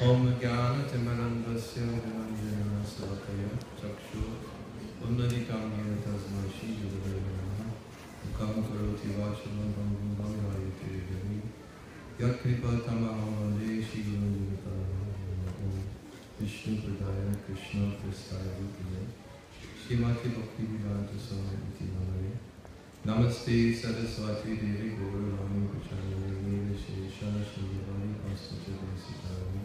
Om Jnana Timarandasya Niranjana Swami Chakshu Unnadikam Yena Tasmai Shri Gurave Namaha Ukam Karoti Vachalam Bangam Bhamayate Gani Yat Kripa Tamaham Vande Shri Gurave Vishnu Pradaya Krishna Prasthaya Rupaya Srimati Bhakti Vedanta Swami Iti Namare Namaste Saraswati Devi Gauravani Pacharani Nila Shesha Shivani Constantine Sitarani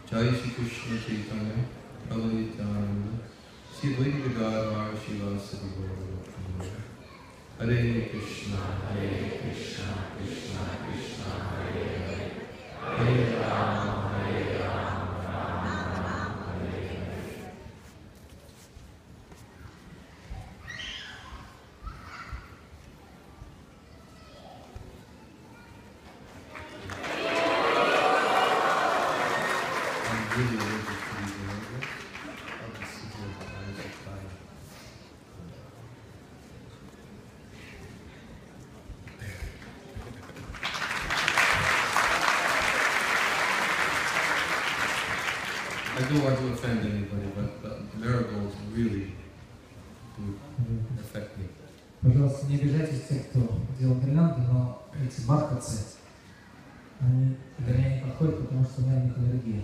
Jai Shri Krishna Chaitanya Prabhu Nityananda Shri Advaita Gadadhar Shivasadi Gaura Hare Krishna Krishna Krishna Hare Hare Hare Rama Hare Rama Rama Rama Hare Hare. Really allergic to these vinegar. I'll just sit here with my eyes are tired. I don't want to offend anybody, but marigolds really do affect me. Пожалуйста, не обижайтесь тех, кто делал гирлянды, но эти бархатцы, они для меня не подходят, потому что у меня нет аллергии.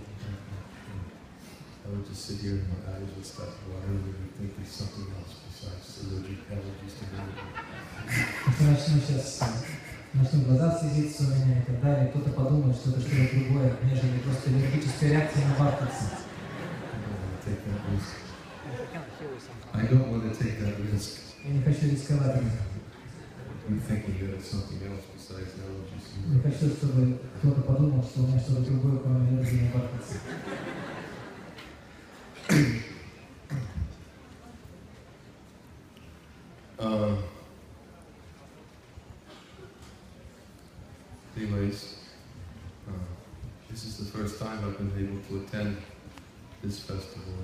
I would just sit here and my eyes would start watering and think there's something else besides allergies to vinegar. Если начнут глаза слезиться у меня и так далее, кто-то подумает, что это что-то другое, нежели просто аллергическая реакция на бархатцы. I don't want to take that risk. Я не хочу рисковать. I'm thinking that it's something else besides allergies. Не хочу, чтобы кто-то подумал, что у меня что-то другое, кроме аллергии на бархатцы. Anyways, this is the first time I've been able to attend this festival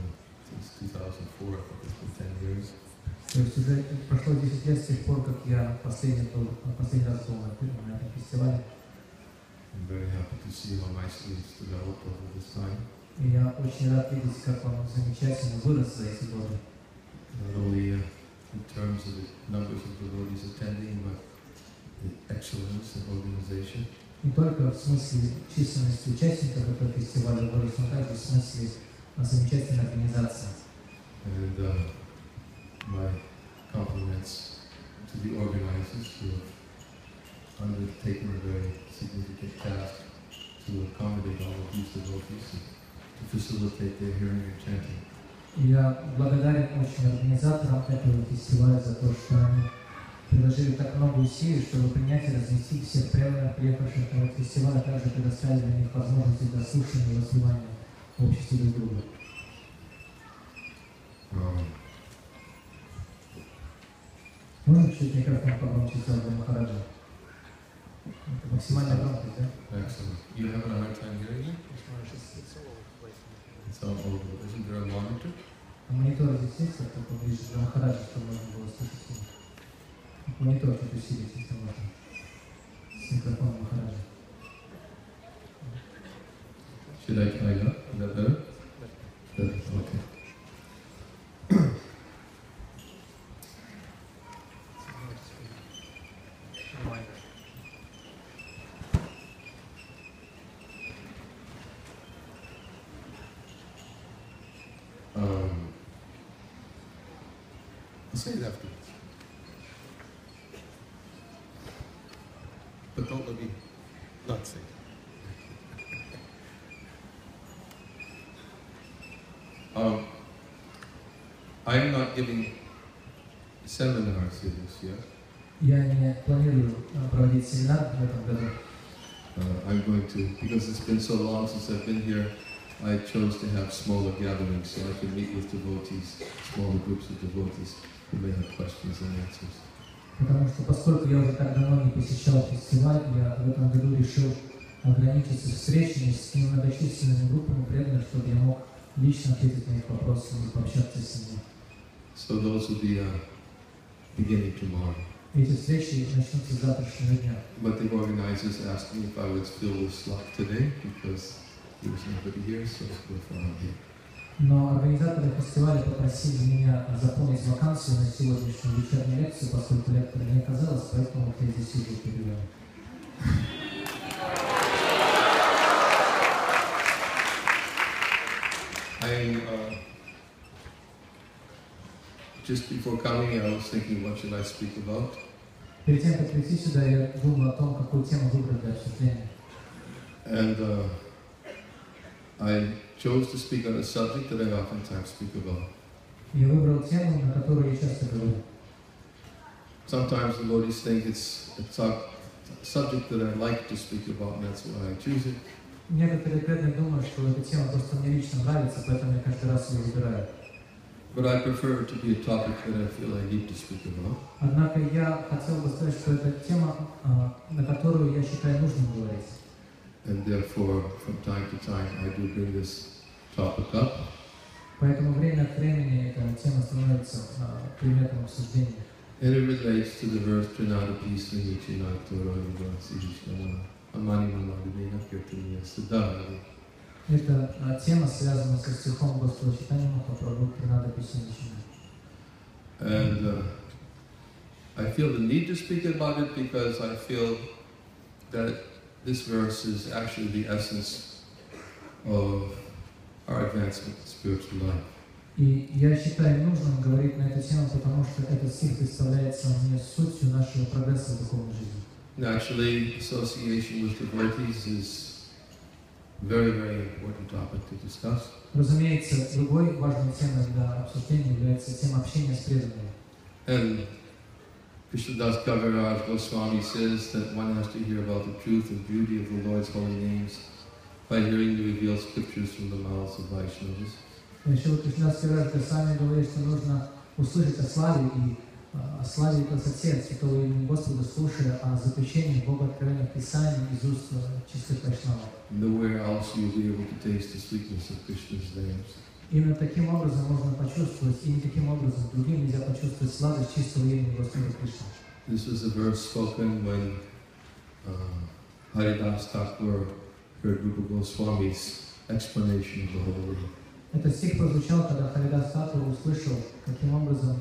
since 2004. I think it's been 10 years. То есть уже прошло 10 лет с тех пор, как я последний раз был на этом фестивале. I'm very happy to see how nicely it's developed over this time. И я очень рад видеть, как он замечательно вырос за эти годы. Not only in terms of the numbers of devotees attending, but the excellence in organization. Не только в смысле численности участников этого фестиваля вырос, но также в смысле замечательной организации. And my compliments to the organizers who have undertaken a very significant task to accommodate all of these devotees, to facilitate their hearing and chanting. Я благодарен очень организаторам этого фестиваля за то, что они приложили так много усилий, чтобы принять и разместить всех преданных, приехавших на этот фестиваль, а также предоставить для них возможности для слушания и воспевания в обществе друг друга. Можно чуть микрофон погромче сделать для Махараджа? Это максимально громкость, да? Excellent. You having a hard time hearing it? It's all over. Isn't there a monitor? А монитор здесь есть, как только ближе для Махараджа, чтобы можно было слышать его? Монитор чуть усилить, если можно. С микрофоном Махараджа. Should I try that? Is that better? Better. Okay. I'll say it afterwards. But don't let me not say it. I'm not giving seminars here this year. Я не планирую проводить семинар в этом году. I'm going to, because it's been so long since I've been here, I chose to have smaller gatherings so I can meet with devotees, smaller groups of devotees who may have questions and answers. Потому что поскольку я уже так давно не посещал фестиваль, я в этом году решил ограничиться встречами с немногочисленными группами преданных, чтобы я мог лично ответить на их вопросы и пообщаться с ними. So those will be beginning tomorrow. Эти встречи начнутся с завтрашнего дня. But the organizers asked me if I would fill the slot today because there was nobody here, so therefore I'm here. Но организаторы фестиваля попросили меня заполнить вакансию на сегодняшнюю вечернюю лекцию, поскольку лектора не оказалось, поэтому вот я здесь сижу перед вами. Just before coming, I was thinking, what should I speak about? Перед тем, как прийти сюда, я думал о том, какую тему выбрать для обсуждения. And I chose to speak on a subject that I oftentimes speak about. Я выбрал тему, на которую я часто говорю. Sometimes the devotees think it's a subject that I like to speak about, and that's why I choose it. Некоторые преданные думают, что эта тема просто мне лично нравится, поэтому я каждый раз ее выбираю. But I prefer it to be a topic that I feel I need to speak about. Однако я хотел бы сказать, что это тема, на которую я считаю нужным говорить. And therefore, from time to time, I do bring this topic up. Поэтому время от времени эта тема становится предметом обсуждения. And it relates to the verse Trnad Pisninichina Toro Yivasishna Amani Mamadina Kirtaniya Siddhari. Эта тема связана со стихом Господа Чайтаньи Махапрабху Трнада Писаничина. And I feel the need to speak about it because I feel that this verse is actually the essence of our advancement in spiritual life. И я считаю нужным говорить на эту тему, потому что этот стих представляется мне сутью нашего прогресса в духовной жизни. Naturally, association with devotees is a very, very important topic to discuss. Разумеется, другой важной темой для обсуждения является тема общения с преданными. And Krishnadas Kaviraj Goswami says that one has to hear about the truth and beauty of the Lord's holy names by hearing the revealed scriptures from the mouths of Vaishnavas. Шрила Кришнадас Кавирадж Госвами говорит, что нужно услышать о славе и красоте Святого имени Господа, слушая о заключении богооткровенных писаний из уст чистых вайшнавов. Nowhere else you'll be able to taste the sweetness of Krishna's names. Именно таким образом можно почувствовать, и не таким образом другим нельзя почувствовать сладость чистого имени Господа Кришны. This was a verse spoken when Haridas Thakur heard Rupa Goswami's explanation of the holy name. Этот стих прозвучал, когда Харидас Тхакур услышал, каким образом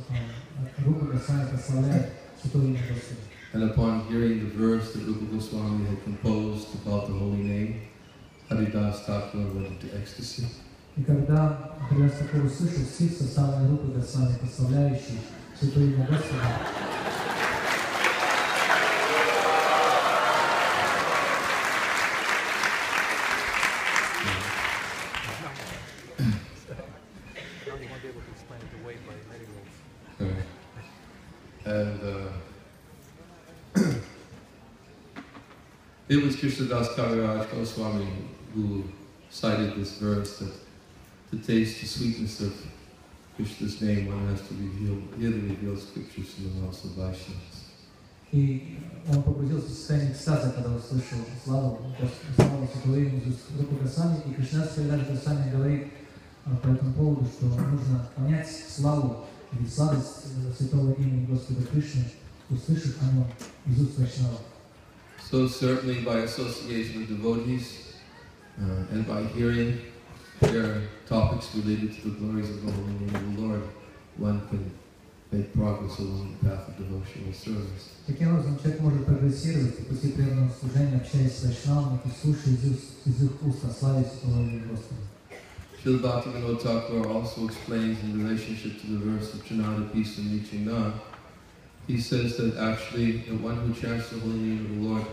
Рупа Госвами прославляет Святое имя Господа. And upon hearing the verse that Rupa Goswami had composed about the holy name, Haridas Thakur went into ecstasy. И когда Харидас Тхакур услышал стих, составленный Рупой Госвами, прославляющий Святое имя Господа, it was Krishnadas Kaviraj Goswami who cited this verse that to taste the sweetness of Krishna's name, one has to hear the revealed scriptures from the mouths of Vaishnavas. И он погрузился в состояние экстаза, когда услышал славу Святого имени из уст Рупы Госвами. И Кришнадас Кавирадж Госвами говорит по этому поводу, что нужно понять славу или сладость Святого имени Господа Кришны, услышав о нем из уст вайшнавов. So certainly by association with devotees and by hearing their topics related to the glories of the holy name of the Lord, one can make progress along the path of devotional service. Таким образом, человек может прогрессировать по пути преданного служения, общаясь с вайшнавами и слушая из их уст о славе Святого имени Господа. Srila Bhaktivinoda Thakur also explains in relationship to the verse of Trnad Pisninichina. He says that actually the one who chants the holy name of the Lord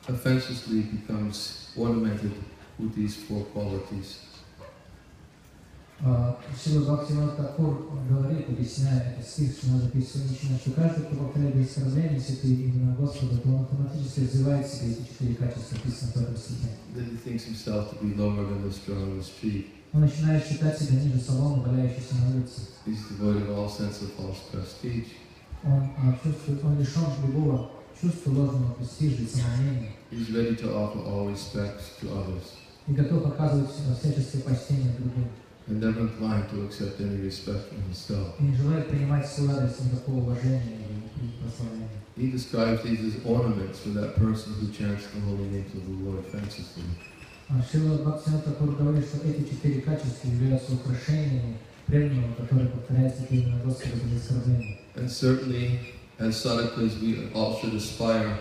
offensively becomes ornamented with these four qualities. Шрила Бхактивинода Тхакур говорит, объясняя этот стих, что надо писать, что каждый, кто повторяет без оскорбления святые имена Господа, то он автоматически развивает в себе эти четыре качества, описанные в этом стихе. Then he thinks himself to be lower than the straw on the street. Он начинает считать себя ниже соломы, валяющейся на улице. He's devoid of all sense of false prestige. Он лишен любого чувства ложного престижа и самомнения. He's ready to offer all respects to others. И готов оказывать всяческое почтение другим. And never inclined to accept any respect from himself. И не желает принимать в свой адрес никакого уважения и прославления. He describes these as ornaments for that person who chants the holy names of the Lord offensively. Шрила Бхактивинода Тхакур говорит, что эти 4 качества являются украшениями преданного, который повторяется именно Господа без оскорбления. And certainly, as sadhakas, we all should aspire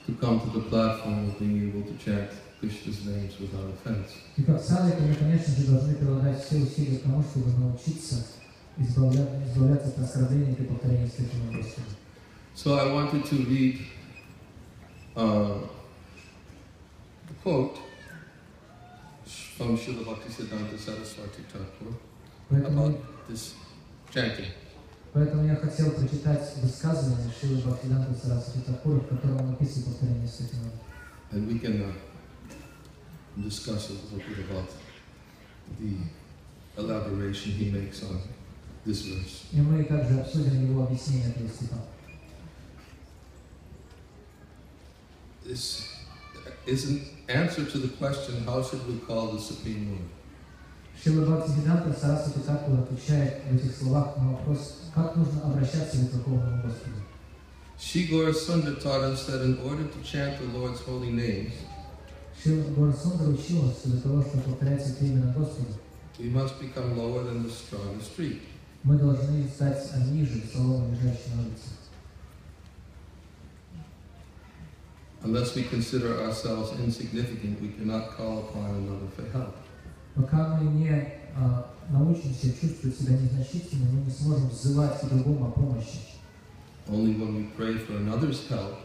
to come to the platform of being able to chant Krishna's names without offense. И как садхаки, мы, конечно же, должны прилагать все усилия к тому, чтобы научиться избавляться от оскорбления при повторении святого Господа. So I wanted to read a quote from Srila Bhaktisiddhanta Saraswati Thakur about this chanting. Поэтому я хотел прочитать высказывание Шрилы Бхактисиданта Сарасвати Тхакура, в котором он описывает повторение святого. And we can discuss a little bit about the elaboration he makes on this verse. И мы также обсудим его объяснение этого стиха. This is an answer to the question, how should we call the Supreme Lord? Шрила Бхактисиданта Сарасвати Тхакур отвечает в этих словах на вопрос, как нужно обращаться к Верховному Господу. Shri Gaura Sundar taught us that in order to chant the Lord's holy names, Шрила Гора Сундар учил нас, что для того, чтобы повторять святые имена Господа, we must become lower than the straw on the street. мы должны стать ниже соломы, лежащей на улице. Unless we consider ourselves insignificant, we cannot call upon another for help. Пока мы не научимся чувствовать себя незначительными, мы не сможем взывать к другому о помощи. Only when we pray for another's help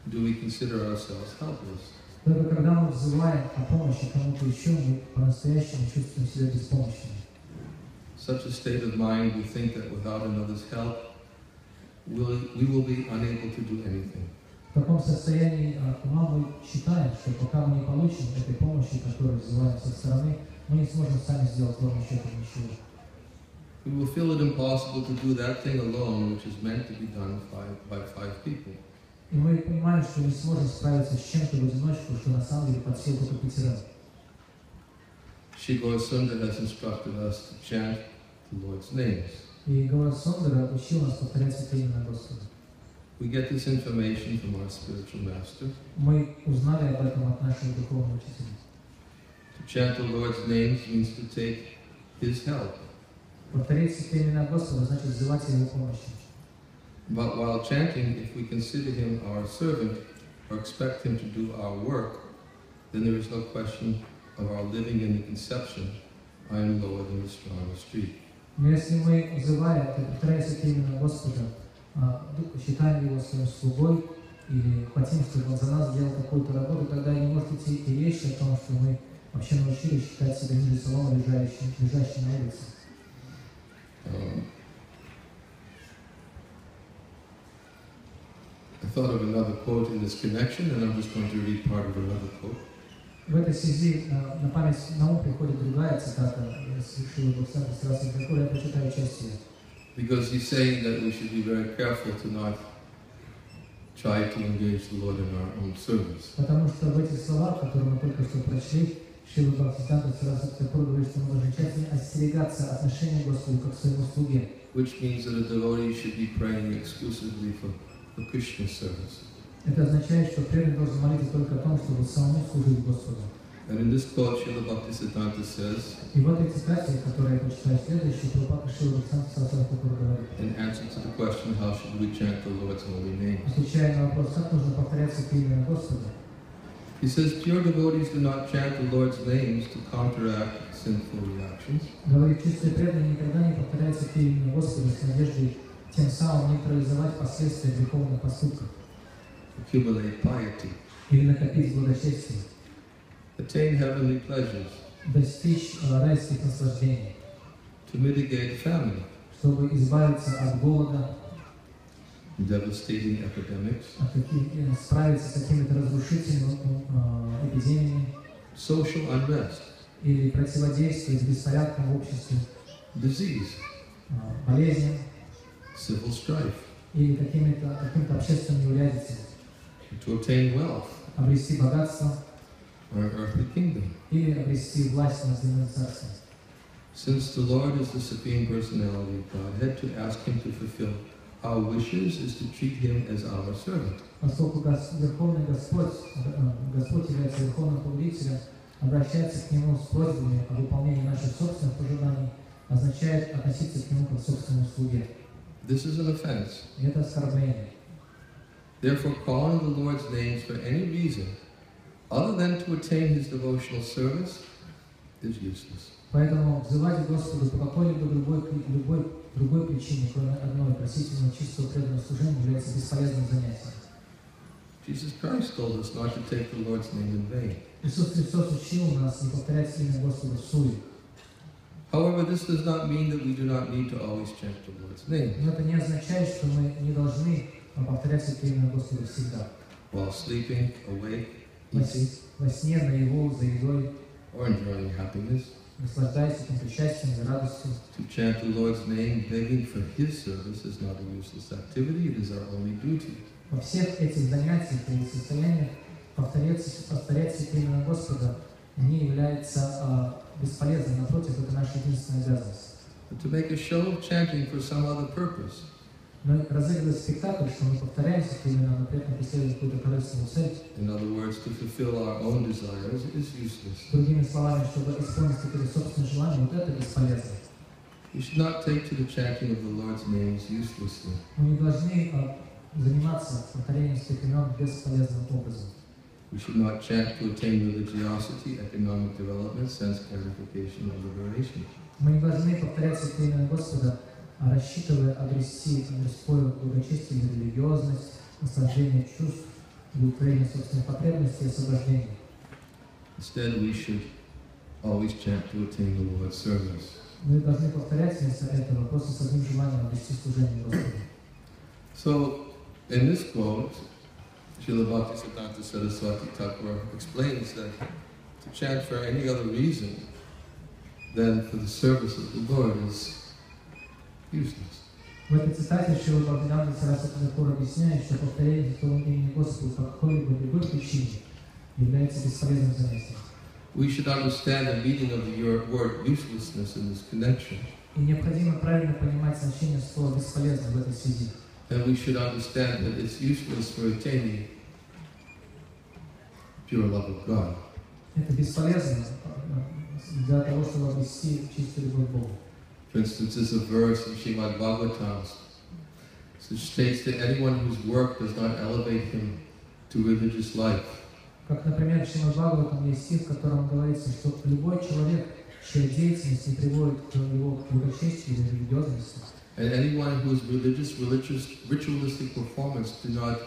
do we consider ourselves helpless. Только когда мы взываем о помощи кому-то еще, мы по-настоящему чувствуем себя беспомощными. Such a state of mind, we think that without another's help, we will be unable to do anything. В таком состоянии ума мы считаем, что пока мы не получим этой помощи, которую взываем со стороны, мы не сможем сами сделать ровно счетом ничего. We will feel it impossible to do that thing alone, which is meant to be done by 5 people. И мы понимаем, что не сможем справиться с чем-то в одиночку, что на самом деле под силу только 5 раз. Shri Gaura Sundar has instructed us to chant the Lord's names. И Гаура Сундара учил нас повторять святые имена Господа. We get this information from our spiritual master. Мы узнали об этом от нашего духовного учителя. To chant the Lord's names means to take His help. Повторить святые имена Господа значит взывать Его помощи. But while chanting, if we consider Him our servant or expect Him to do our work, then there is no question of our living in the conception, I am lower than the straw on the street. Но если мы взываем, повторяя святые имена Господа, считаем Его своим слугой или хотим, чтобы Он за нас сделал какую-то работу, тогда не может идти и речь о том, что мы вообще научились считать себя ниже соломы, лежащей на улице. I thought of another quote in this connection, and I'm just going to read part of another quote. В этой связи на память на ум приходит другая цитата из Шрилы Бхактисиданта Сарасвати Тхакура, я прочитаю часть ее. Because he's saying that we should be very careful to not try to engage the Lord in our own service. Потому что в этих словах, которые мы только что прочли, Шрила Бхактисиданта Сарасвати Тхакур говорит, что мы должны тщательно остерегаться отношения к Господу как к своему слуге. Which means that a devotee should be praying exclusively for Krishna service. Это означает, что преданный должен молиться только о том, чтобы самому служить Господу. And in this quote, Srila Bhaktisiddhanta says, И в этой цитате, которую я прочитаю следующую, Прабхупада Шрила Бхактисиданта Сарасвати Тхакур говорит, in answer to the question, how should we chant the Lord's holy names? отвечая на вопрос, как нужно повторять святые имена Господа, He says, pure devotees do not chant the Lord's names to counteract sinful reactions. говорит, чистые преданные никогда не повторяют святые имена Господа с надеждой тем самым нейтрализовать последствия греховных поступков Accumulate piety. или накопить благочестие, Attain heavenly pleasures. достичь райских наслаждений, To mitigate famine. чтобы избавиться от голода, Devastating epidemics. справиться с какими-то разрушительными эпидемиями Social unrest. или противодействовать беспорядкам в обществе, Disease. болезням Civil strife. или каким-то общественным неурядицам, To obtain wealth. обрести богатство Or earthly kingdom. или обрести власть над земным царством. Since the Lord is the Supreme Personality of Godhead, to ask Him to fulfill our wishes is to treat Him as our servant. Поскольку Верховный Господь является Верховным Повелителем, обращаться к Нему с просьбами о выполнении наших собственных пожеланий, означает относиться к Нему как к собственному слуге. This is an offense. И это оскорбление. Therefore, calling the Lord's names for any reason other than to attain His devotional service is useless. Поэтому взывать к Господу по какой-либо другой причине, кроме одной, просить у Него чистого преданного служения, является бесполезным занятием. Jesus Christ told us not to take the Lord's name in vain. Иисус Христос учил нас не повторять имя Господа всуе. However, this does not mean that we do not need to always chant the Lord's name. Но это не означает, что мы не должны повторять это имя Господа всегда. While sleeping, awake, eating, Во сне, наяву, за едой, or enjoying happiness, наслаждаясь каким-то счастьем и радостью. to chant the Lord's name, begging for His service, is not a useless activity, it is our only duty. Во всех этих занятиях и состояниях повторять это имя Господа не является бесполезным, напротив, это наша единственная обязанность. But to make a show of chanting for some other purpose, Но разыгрывать спектакль, что мы повторяемся это имя, но при этом преследуем какую-то корыстную цель, in other words, to fulfill our own desires, is useless. другими словами, чтобы исполнить какие-то собственные желания, вот это бесполезно. We should not take to the chanting of the Lord's names uselessly. Мы не должны заниматься повторением святых имен бесполезным образом. We should not chant to attain religiosity, economic development, sense gratification, or liberation. Мы не должны повторять святые имена Господа, рассчитывая обрести мирское благочестие, религиозность, наслаждение чувств, удовлетворение собственных потребностей и освобождение. Instead, we should always chant to attain the Lord's service. Мы должны повторять вместо этого просто с одним желанием обрести служение Господу. So, in this quote, Srila Bhaktisiddhanta Saraswati Thakur explains that to chant for any other reason than for the service of the Lord is useless. В этой цитате Шрила Бхактисиддханта Сарасвати Тхакур объясняет, что повторение святого имени Господу по какой-либо другой причине является бесполезным занятием. We should understand the meaning of the word uselessness in this connection. И необходимо правильно понимать значение слова «бесполезно» в этой связи. And we should understand that it's useless for attaining pure love of God. Это бесполезно для того, чтобы обрести чистую любовь к Богу. For instance, there's a verse in Srimad Bhagavatam which states that anyone whose work does not elevate him to religious life, Как, например, в Шримад Бхагаватам есть стих, в котором говорится, что любой человек, чья деятельность не приводит к его благочестию или религиозности, and anyone whose ritualistic performance do not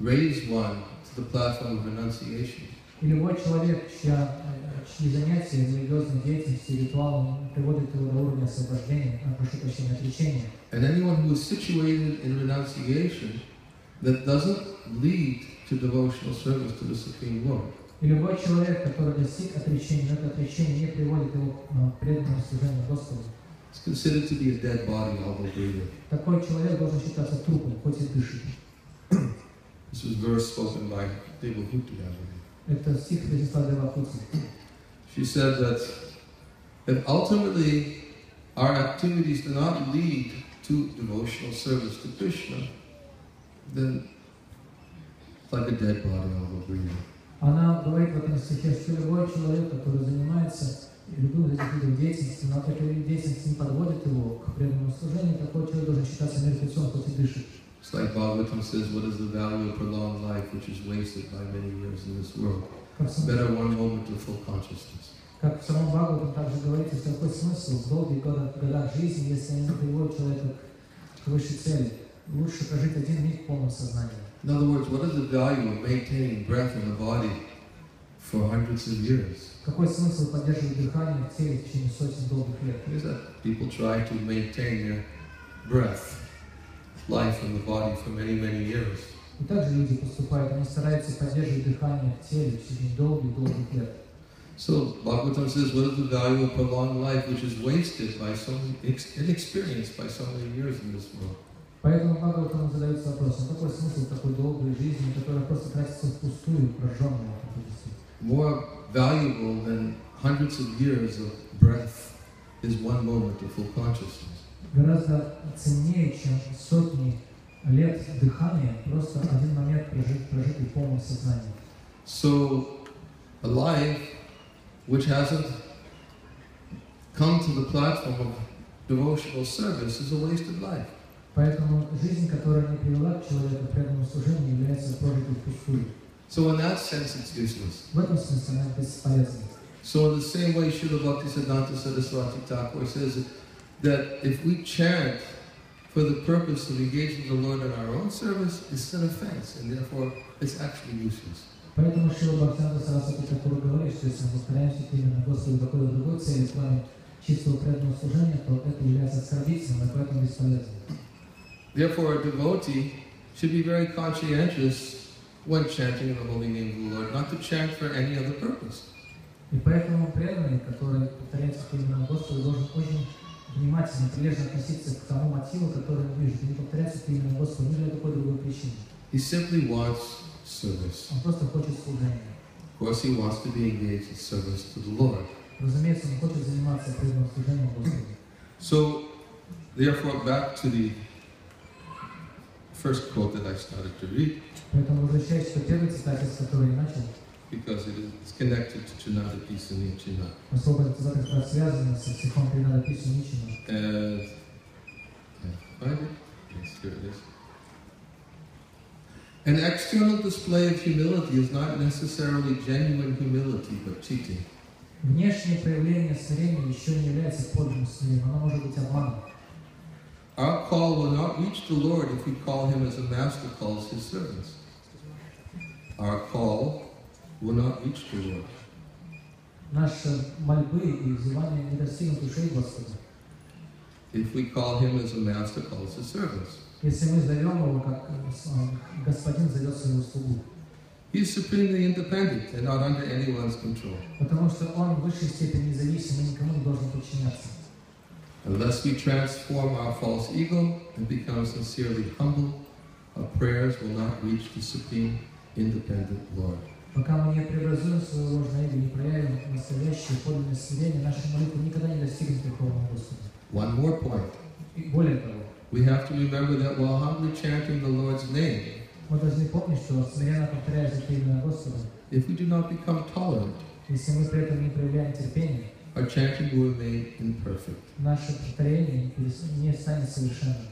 raise one to the platform of renunciation, и любой человек, чьи занятия религиозной деятельностью и ритуалом приводят его до уровня освобождения, прошу прощения, отречения, and anyone who is situated in renunciation that doesn't lead to devotional service to the Supreme Lord. и любой человек, который достиг отречения, но это отречение не приводит его к преданному служению Господу, It's considered to be a dead body, although breathing. такой человек должен считаться трупом, хоть и дышит. This was verse spoken by Devahuti, I believe. Это стих произнесла Девахути. She said that if ultimately our activities do not lead to devotional service to Krishna, then it's like a dead body, although breathing. Она говорит в этом стихе, что любой человек, который занимается любым из этих видов деятельности, но эта деятельность не подводит его к преданному служению, такой человек должен считаться мертвецом, хоть и дышит. It's like Bhagavatam says, what is the value of prolonged life which is wasted by many years in this world? Better one moment of full consciousness. Как в самом Бхагаватам также говорится, что какой смысл в долгих годах жизни, если они не приводят человека к высшей цели. Лучше прожить один миг в полном сознании. In other words, what is the value of maintaining breath in the body for hundreds of years? Какой смысл поддерживать дыхание в теле в течение сотен долгих лет? Is that people try to maintain their breath, life in the body for many, many years. И также люди поступают, они стараются поддерживать дыхание в теле в течение долгих лет. So Bhagavatam says, what is the value of prolonged life which is wasted by so many, inexperienced by so many years in this world? Поэтому Бхагаватам задается вопросом, какой смысл такой долгой жизни, которая просто тратится впустую, прожженную. More valuable than hundreds of years of breath is one moment of full consciousness. Гораздо ценнее, чем сотни лет дыхания, просто один момент прожитый в полном сознании. So, a life which hasn't come to the platform of devotional service is a waste of life. Поэтому жизнь, которая не привела к человеку к преданному служению, является прожитой впустую. So in that sense, it's useless. В этом смысле она бесполезна. So in the same way, Srila Bhaktisiddhanta Saraswati Thakur says that if we chant for the purpose of engaging the Lord in our own service, it's an offense, and therefore it's actually useless. Поэтому Шрила Бхактисиданта Сарасвати Тхакур говорит, что если мы повторяемся именно Господу какой-то другой цели, кроме чистого преданного служения, то это является оскорбительным, и поэтому бесполезным. Therefore, a devotee should be very conscientious when chanting the holy name of the Lord, not to chant for any other purpose. И поэтому преданный, который повторяется именно Господу, должен очень внимательно, прилежно относиться к тому мотиву, который он видит, и не повторяться именно Господу ни для какой другой причины. He simply wants service. Он просто хочет служения. Of course, he wants to be engaged in service to the Lord. Разумеется, он хочет заниматься преданным служением Господу. So, therefore, back to the first quote that I started to read, Поэтому возвращаясь к первой цитате, с которой я начал, because it is connected to Trnad Sunicena. поскольку эта цитата как раз связана со стихом Тринада Пису Ничина. And find it? Yes, here it is. An external display of humility is not necessarily genuine humility, but cheating. Внешнее проявление смирения еще не является подлинным смирением, оно может быть обманом. Our call will not reach the Lord if we call Him as a master calls His servants. Our call will not reach the Lord. Наши мольбы и взывания не достигнут ушей Господа. If we call Him as a master calls His servants. Если мы зовем Его, как Господин зовет своего слугу. He is supremely independent and not under anyone's control. Потому что Он в высшей степени независим и никому не должен подчиняться. Unless we transform our false ego and become sincerely humble, our prayers will not reach the supreme independent Lord. Пока мы не преобразуем свое ложное эго, не проявим настоящее подлинное смирение, наши молитвы никогда не достигнут Верховного Господа. One more point. И более того, we have to remember that while humbly chanting the Lord's name, мы должны помнить, что смиренно повторяя имя Господа, if we do not become tolerant, если мы при этом не проявляем терпение, our chanting will remain imperfect. Наше повторение не станет совершенным.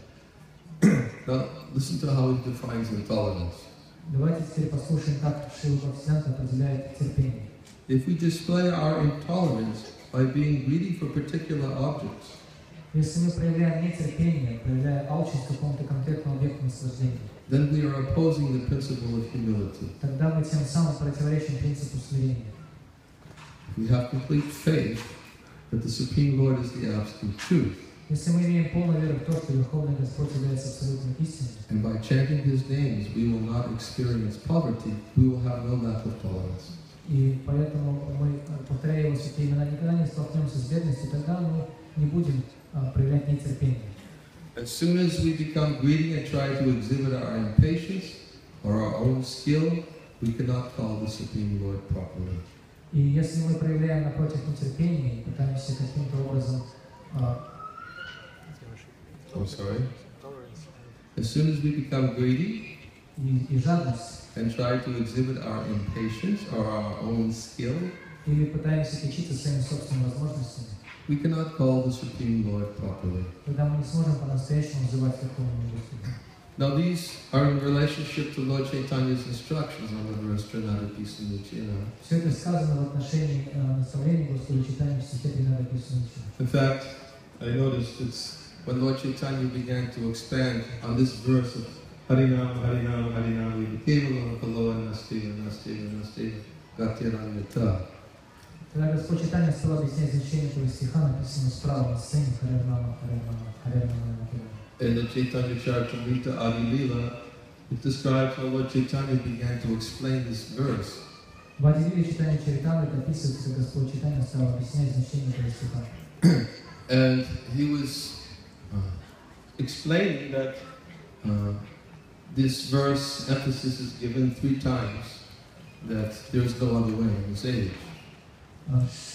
Now, listen to how he defines intolerance. Давайте теперь послушаем, как Шрила Бхактисиданта определяет терпение. If we display our intolerance by being greedy for particular objects, если мы проявляем нетерпение, проявляя алчность к какому-то конкретному объекту наслаждения, then we are opposing the principle of humility. тогда мы тем самым противоречим принципу смирения. We have complete faith that the Supreme Lord is the absolute truth. Если мы имеем полную веру в то, что Верховный Господь является абсолютной истиной, and by chanting His names, we will not experience poverty, we will have no lack of tolerance. и поэтому мы, повторяя Его святые имена, никогда не столкнемся с бедностью, тогда мы не будем проявлять нетерпение. As soon as we become greedy and try to exhibit our impatience or our own skill, we cannot call the Supreme Lord properly. И если мы проявляем напротив нетерпение и пытаемся каким-то образом As soon as we become greedy и жадность, and try to exhibit our impatience or our own skill, или пытаемся кичиться своими собственными возможностями, we cannot call the Supreme Lord properly. тогда мы не сможем по-настоящему взывать Верховному Господу. Now these are in relationship to Lord Chaitanya's instructions on the verse Trnad Sunicena. Все это сказано в отношении наставления Господа Чайтаньи в стихе Тринада Пису Ничина. In fact, I noticed it's when Lord Chaitanya began to expand on this verse of Harinam, Harinam, Harinam, Kevalam, Kaloa, Nastiva, Nastiva, Nastiva, Gatiranyata. Когда Господь Чайтанья стал объяснять значение этого стиха, написано справа на сцене Харинама, Харинама, Харинама, Харинама. In the Chaitanya Charitamrita Adi Lila, it describes how Lord Chaitanya began to explain this verse. В Ади-лиле Чайтанья Чаритамрите описывается, как Господь Чайтанья стал объяснять значение этого стиха. And he was explaining that this verse emphasis is given 3 times, that there is no other way in this age.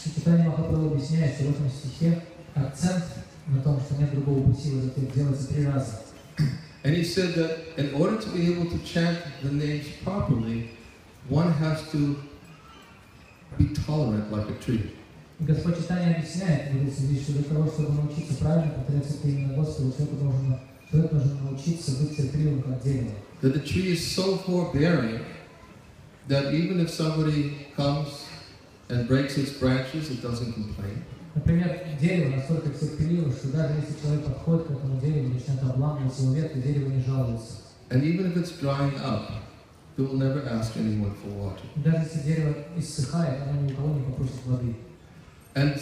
Чайтанья Махапрабху объясняет, что в этом стихе акцент на том, что нет другого пути, вот это делается 3 раза. And he said that in order to be able to chant the names properly, one has to be tolerant like a tree. И Господь Читание объясняет в этой связи, что для того, чтобы научиться правильно повторять святое имя Господа, человек должен научиться быть терпеливым, как дерево. That the tree is so forbearing that even if somebody comes and breaks its branches, it doesn't complain. Например, дерево настолько терпеливо, что даже если человек подходит к этому дереву и начнет обламывать его ветки, дерево не жалуется. And even if it's drying up, it will never ask anyone for water. Даже если дерево иссыхает, оно ни у кого не попросит воды. And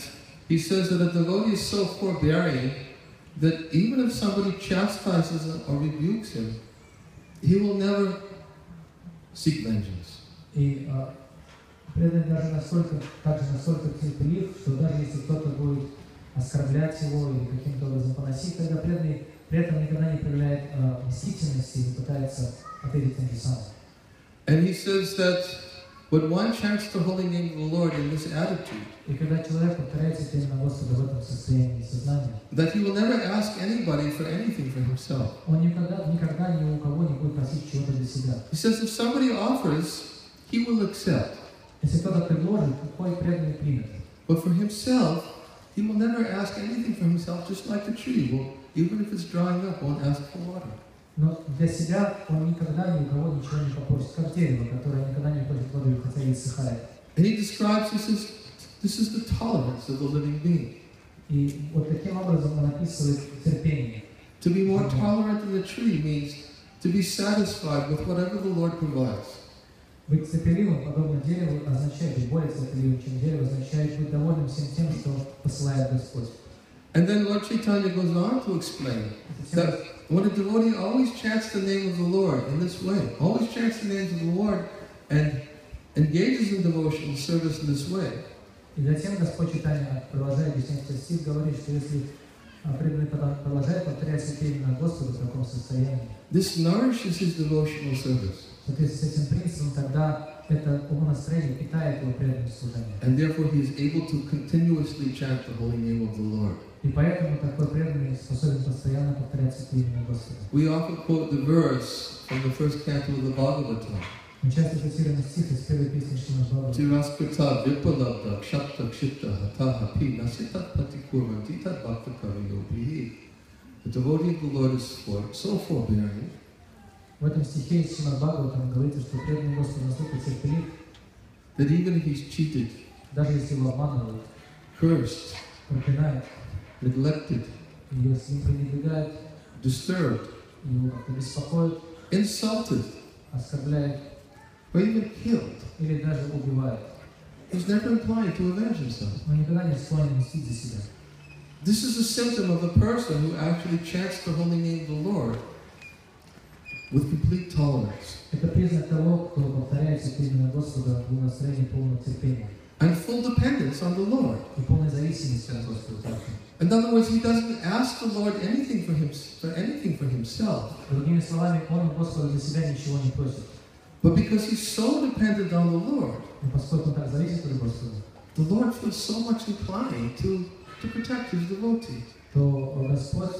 he says that a devotee is so forbearing that even if somebody chastises him or rebukes him, he will never seek vengeance. И преданный даже настолько терпелив, что даже если кто-то будет оскорблять его или каким-то образом поносить, тогда преданный при этом никогда не проявляет мстительности и не пытается ответить тем же самым. And he says that when one chants the holy name of the Lord in this attitude, И когда человек повторяет святое имя Господа в этом состоянии сознания, that he will never ask anybody for anything for himself. он никогда ни у кого не будет просить чего-то для себя. He says if somebody offers, he will accept. Если кто-то предложит, какой преданный примет. But for himself, he will never ask anything for himself, just like the tree will, even if it's drying up, won't ask for water. Но для себя он никогда ни у кого ничего не попросит, как дерево, которое никогда не просит воды, хотя и иссыхает. And he describes this is the tolerance of the living being. И вот таким образом он описывает терпение. To be more tolerant than the tree means to be satisfied with whatever the Lord provides. Быть терпеливым, подобно дереву, означает, быть более терпеливым, чем дерево, означает быть довольным всем тем, что посылает Господь. And then Lord Chaitanya goes on to explain that when a devotee always chants the name of the Lord in this way, always chants the names of the Lord and engages in devotion and service in this way, И затем Господь Читания, продолжая объяснять этот стих, говорит, что если преданный продолжает повторять святое имя Господа в таком состоянии, this nourishes his devotional service. в соответствии с этим принципом, тогда это умонастроение питает его преданное служение. And therefore he is able to continuously chant the holy name of the Lord. И поэтому такой преданный способен постоянно повторять святое имя Господа. We often quote the verse from the first canto of the Bhagavatam. Мы часто цитируем стих из первой песни Шримад Бхагаватам. Tiraskrita vipalabda kshapta kshipta hataha pi nasitat patikurvanti tat bhakta kavinopihi. The devotee of the Lord is so forbearing В этом стихе из Шримад Бхагаватам говорится, что преданный Господу настолько терпелив, that even if he's cheated, даже если его обманывают, cursed, проклинают, neglected, или с ним пренебрегают, disturbed, его как-то беспокоят, insulted, оскорбляют, or even killed, или даже убивают, he's never inclined to avenge himself. но никогда не склонен мстить за себя. This is a symptom of a person who actually chants the holy name of the Lord with complete tolerance Это признак того, кто повторяет святое имя Господа в настроении полного терпения and full dependence on the Lord. и полной зависимости от Господа. In other words, he doesn't ask the Lord anything for himself, Другими словами, он у Господа для себя ничего не просит. but because he's so dependent on the Lord, Но поскольку он так зависит от Господа, the Lord feels so much inclined to protect his devotee. то Господь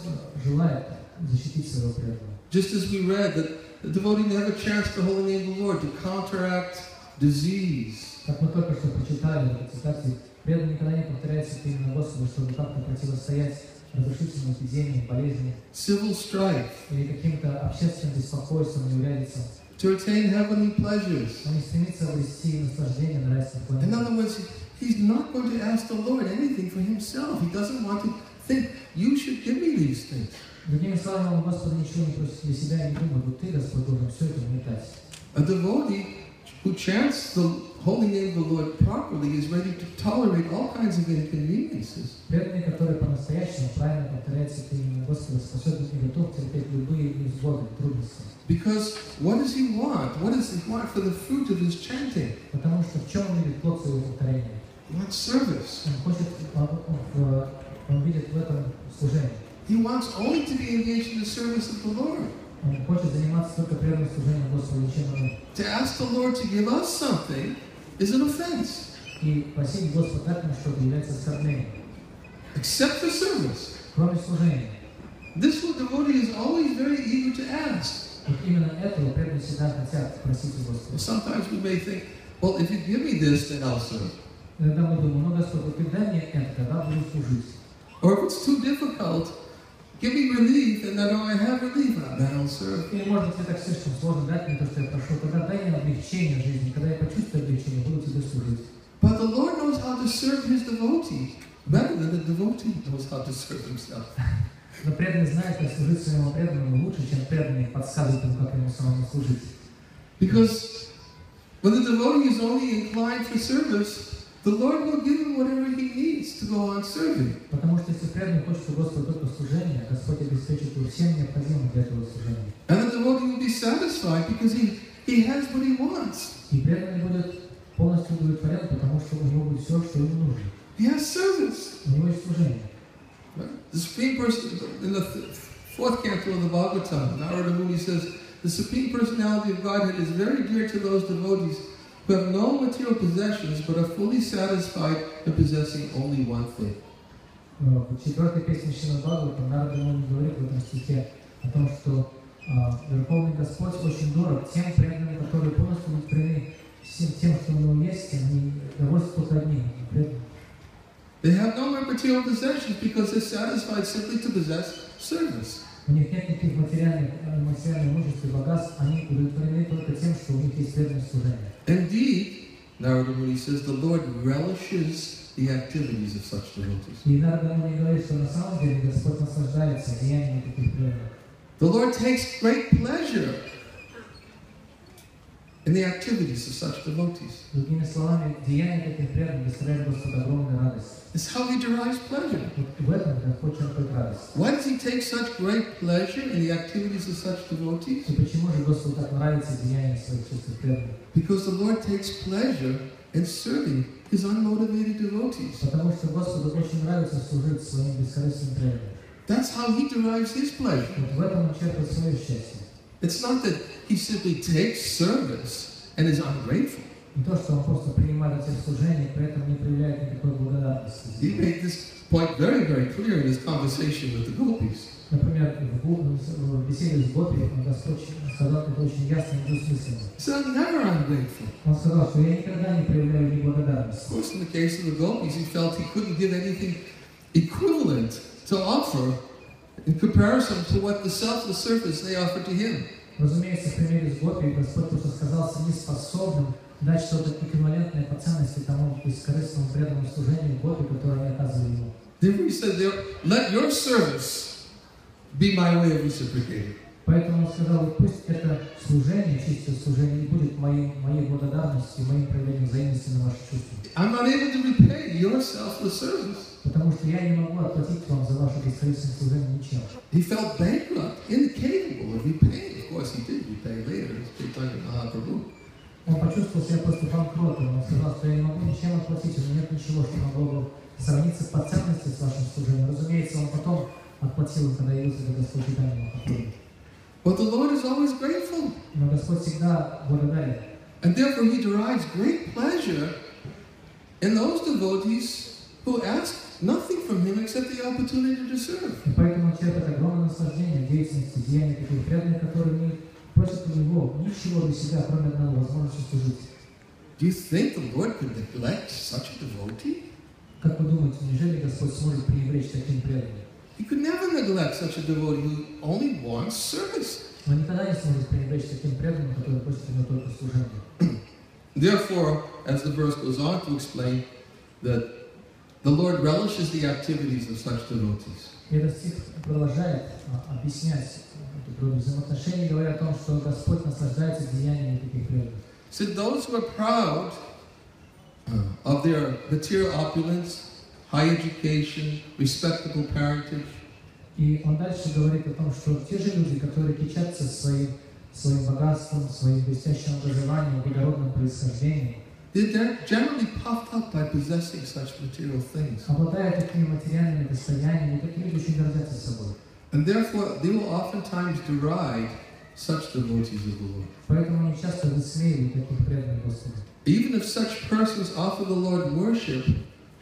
желает защитить своего преданного. Just as we read that the devotee never chants the holy name of the Lord to counteract disease, Как мы только что прочитали в этой цитате, преданный никогда не повторяет святое имя Господа, чтобы как-то противостоять разрушительным эпидемиям, болезням civil strife, или каким-то общественным беспокойством, неурядицам. to attain heavenly pleasures. Он не стремится обрести наслаждение нравственных In планетах. other words, he's not going to ask the Lord anything for himself. He doesn't want to think, you should give me these things. Другими словами, он Господа ничего не просит для себя и не думает, вот ты, Господь, должен все это мне дать. A devotee who chants the holy name of the Lord properly is ready to tolerate all kinds of inconveniences. Преданный, который по-настоящему правильно повторяет святое имя Господа, способен и готов терпеть любые невзгоды, трудности. Because what does he want? What does he want for the fruit of his chanting? Потому что в чем он видит плод своего повторения? He wants service. Он видит в этом служение. He wants only to be engaged in the service of the Lord. Он хочет заниматься только преданным служением Господу, ничем иным. To ask the Lord to give us something is an offense. И просить Господа так, что является оскорблением. Except for service. Кроме служения. This devotee is always very eager to ask. Вот именно этого преданные всегда хотят просить у Господа. Sometimes we may think, well, if you give me this, then I'll serve. Иногда мы думаем, ну, Господь, вот ты дай мне это, тогда буду служить. Or if it's too difficult, give me relief, and I know I have relief, and then I'll serve. Или, может, тебе так слишком сложно дать мне то, что я прошу, тогда дай мне облегчение в жизни, когда я почувствую облегчение, буду тебе служить. But the Lord knows how to serve His devotee better than the devotee knows how to serve himself. Но преданный знает, как служить своему преданному лучше, чем преданный подсказывает ему, как ему самому служить. Because when the devotee is only inclined for service, the Lord will give him whatever he needs to go on serving. Потому что если преданный хочет у Господа только служения, Господь обеспечит его всем необходимым для этого служения. And the devotee will be satisfied because he has what he wants. И преданный будет полностью удовлетворен, потому что у него будет все, что ему нужно. He has service. У него есть служение. The Supreme Person, in the fourth canto of the Bhagavatam, Narada Muni says, the Supreme Personality of Godhead is very dear to those devotees who have no material possessions but are fully satisfied in possessing only one thing. В четвертой песне Шримад Бхагаватам Нарада Муни говорит в этом стихе о том, что Верховный Господь очень дорог тем преданным, которые полностью удовлетворены тем, что у него есть, они довольствуются одним. They have no more material possessions because they're satisfied simply to possess service. У них нет никаких материальных имуществ и богатств, они удовлетворены только тем, что у них есть преданное служение. Indeed, Narada Muni says, the Lord relishes the activities of such devotees. И Нарада Муни говорит, что на самом деле Господь наслаждается деяниями таких преданных. The Lord takes great pleasure in the activities of such devotees. Другими словами, деяния таких преданных доставляют Господу огромную радость. It's how He derives pleasure. В этом Господь черпает радость. Why does He take such great pleasure in the activities of such devotees? И почему же Господу так нравится деяния своих чистых преданных? Because the Lord takes pleasure in serving His unmotivated devotees. Потому что Господу очень нравится служить своим бескорыстным преданным. That's how He derives His pleasure. Вот в этом он черпает свое счастье. It's not that He simply takes service and is ungrateful. Не то, что он просто принимает эти служения, при этом не проявляет никакой благодарности. He made this point very, very clear in his conversation with the gopis. Например, в беседе с Гопи Господь сказал это очень ясно и недвусмысленно. He said, I'm never ungrateful. Он сказал, что я никогда не проявляю Of неблагодарности. course, in the case of the gopis, he felt he couldn't give anything equivalent to offer in comparison to what the selfless service they offered to him. Разумеется, в примере с Гопи Господь просто сказался неспособным дать что-то эквивалентное по ценности тому бескорыстному преданному служению Гопи, которое они оказывали ему. Therefore, he said, let your service be my way of reciprocating. Поэтому он сказал, пусть это служение, чистое служение, не будет моей благодарностью, моим проявлением взаимности на ваши чувства. I'm not able to repay your selfless service. Потому что я не могу оплатить вам за ваше бескорыстное служение ничем. He felt bankrupt, incapable of repaying. Of course, he did repay later. It's Chaitanya Mahaprabhu. Он почувствовал себя просто банкротом. Он сказал, что я не могу ничем оплатить, у меня нет ничего, что могло бы сравниться по ценности с вашим служением. Разумеется, он потом отплатил, когда явился как Господь Чайтанья Махапрабху. But the Lord is always grateful. Но Господь всегда благодарен. And therefore He derives great pleasure in those devotees who ask nothing from Him except the opportunity to serve. И поэтому он черпает огромное наслаждение в деятельности, деяния таких преданных, которые не просят у него ничего для себя, кроме одного, возможности служить. Do you think the Lord could neglect such a devotee? Как вы думаете, неужели Господь сможет пренебречь таким преданным? He could never neglect such a devotee who only wants service. Он никогда не сможет пренебречь таким преданным, который просит у него только служение. Therefore, as the verse goes on to explain, that the Lord relishes the activities of such devotees. И этот стих продолжает объяснять это взаимоотношения, говоря о том, что Господь наслаждается деяниями таких преданных. So those who are proud of their material opulence, high education, respectable parentage, И он дальше говорит о том, что те же люди, которые кичатся своим богатством, своим блестящим образованием, благородным происхождением, they're generally puffed up by possessing such material things. обладая такими материальными достояниями, такие люди очень гордятся собой. And therefore, they will oftentimes deride such devotees of the Lord. Поэтому они часто высмеивают таких преданных Господу. Even if such persons offer the Lord worship,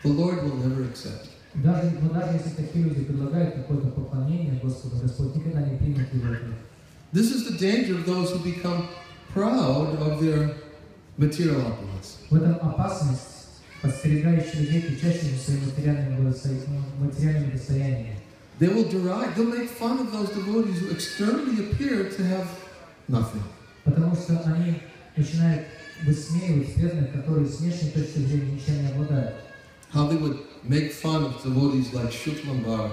the Lord will never accept. Даже если такие люди предлагают какое-то поклонение Господу, Господь никогда не примет его. This is the danger of those who become proud of their material opulence. В этом опасность подстерегающий людей, кричащими своими материальными достояниями. They will deride, they'll make fun of those devotees who externally appear to have nothing. Потому что они начинают высмеивать преданных, которые с внешней точки зрения ничем не обладают. How they would make fun of devotees like Shuklambar,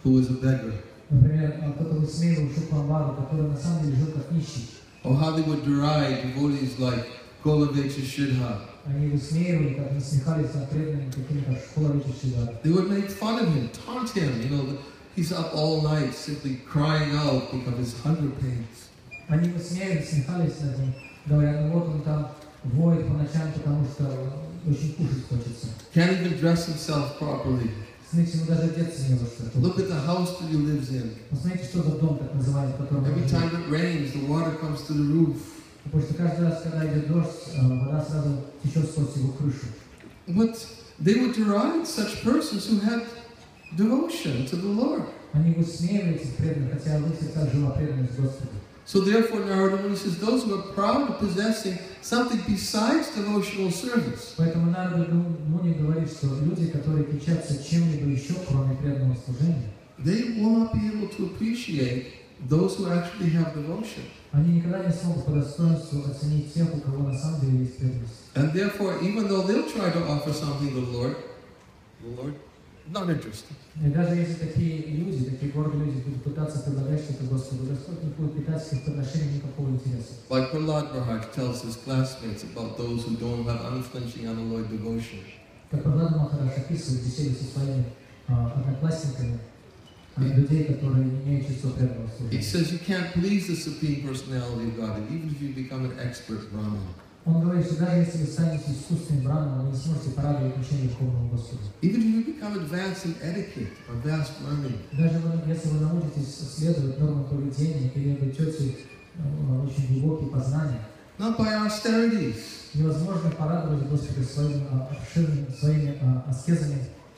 who was a beggar. Например, кто-то высмеивал Шукламбару, который на самом деле жил как нищий. Or how they would deride devotees like Golavecha Shridhar. Они высмеивали, как насмехались над преданными, такими как Школовича Шридхара. They would make fun of him, taunt him, you know, he's up all night simply crying out because of his hunger pains. Они высмеивались, смехались над ним, говоря, ну вот он там воет по ночам, потому что очень кушать хочется. Can't even dress himself properly. Смотрите, ему даже одеться не во что. Look at the house that he lives in. Посмотрите, что за дом, так называемый, в котором он Every живет. time it rains, the water comes to the roof. Потому что каждый раз, когда идет дождь, вода сразу течет сквозь его крышу. But they would deride such persons who had devotion to the Lord. Они высмеивали этих преданных, хотя в их сердцах жила преданность Господу. So therefore, Narada Muni says, those who are proud of possessing something besides devotional service, Поэтому Нарада Муни говорит, что люди, которые кичатся чем-либо еще, кроме преданного служения, they will not be able to appreciate those who actually have devotion. они никогда не смогут по достоинству оценить тех, у кого на самом деле есть преданность. And therefore, even though they'll try to offer something to the Lord, not interested. И даже если такие люди, такие гордые люди будут пытаться предлагать что-то Господу, Господь не будет питать к их подношениям никакого интереса. Like Prahlad Maharaj tells his classmates about those who don't have unflinching unalloyed devotion. Как Прахлада Махарадж описывает в беседе со своими одноклассниками, людей, которые не имеют чувства преданного He служения. says you can't please the Supreme Personality of God, even if you become an expert Brahmin. Он говорит, что даже если вы станете искусственным браманом, вы не сможете порадовать учение Верховного Господа. Even if you become advanced in etiquette or vast learning. Даже если вы научитесь следовать нормам поведения или обретете очень глубокие познания, Not by austerities. невозможно порадовать Господа своими аскезами,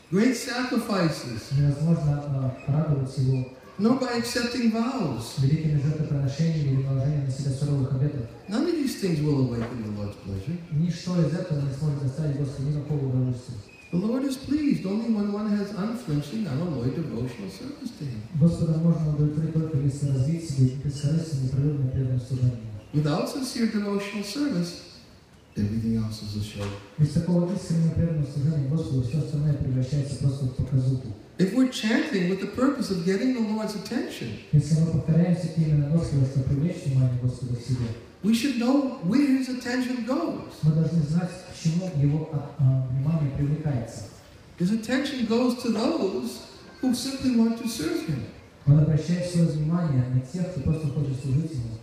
Great sacrifices. невозможно порадовать Его Nor by accepting vows. великими жертвоприношениями или наложением на себя суровых обетов. None of these things will awaken the Lord's pleasure. Ничто из этого не сможет доставить Господу никакого удовольствия. The Lord is pleased only when one has unflinching, unalloyed devotional service to Him. Господа можно удовлетворить только если развить себе бескорыстное, непрерывное преданное служение. Without sincere devotional service, everything else is a show. Без такого искреннего преданного служения Господу все остальное превращается просто в показуху. If we're chanting with the purpose of getting the Lord's attention, Если мы повторяемся именно Господу, чтобы привлечь внимание Господа к себе, we should know where His attention goes. мы должны знать, к чему Его внимание привлекается. His attention goes to those who simply want to serve Him. Он обращает свое внимание на тех, кто просто хочет служить Ему.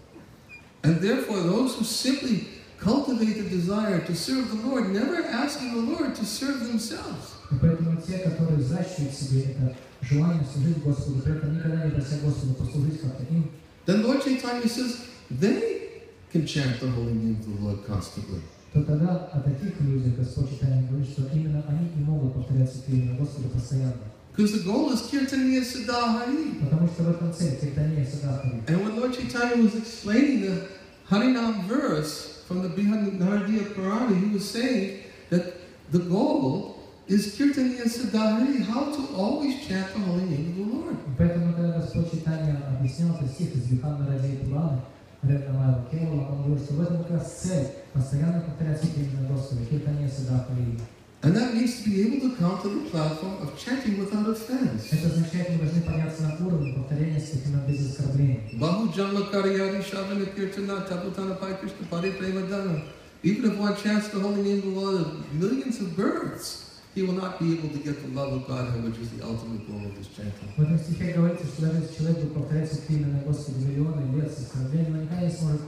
And therefore, those who simply cultivate the desire to serve the Lord, never asking the Lord to serve themselves. И поэтому те, которые взращивают в себе это желание служить Господу, при этом никогда не просят Господу послужить как-то им, Then Lord Chaitanya says they can chant the holy name of the Lord constantly. то тогда о таких людях Господь Чайтанья говорит, что именно они и могут повторять святые имя Господа постоянно. Because the goal is Kirtaniya Siddhahari. Потому что в этом цель Киртания Садахари. And when Lord Chaitanya was explaining the Harinam verse from the Brihadaradiya Purana, he was saying that the goal is Kirtaniya Siddhahari, how to always chant the holy name of the Lord. Поэтому, когда Господь Чайтанья объяснял этот стих из Брихадарадия Пураны, Ревнамайла Кевала, он говорит, что в этом как раз цель постоянно повторять святые имя Господа, Киртания Садахари. And that means to be able to come to the platform of chanting without offense. Это означает, мы должны подняться на уровень повторения святых имен без оскорблений. Bahu Janma Karyari Shavana Kirtana Taputana Pai Krishna Pari Premadana. Even if one chants the holy name of the Lord millions of births, he will not be able to get the love of Godhead, which is the ultimate goal of this chanting. В этом стихе говорится, что даже если человек будет повторять святые имена Господа миллионы лет с оскорблением, он никогда не сможет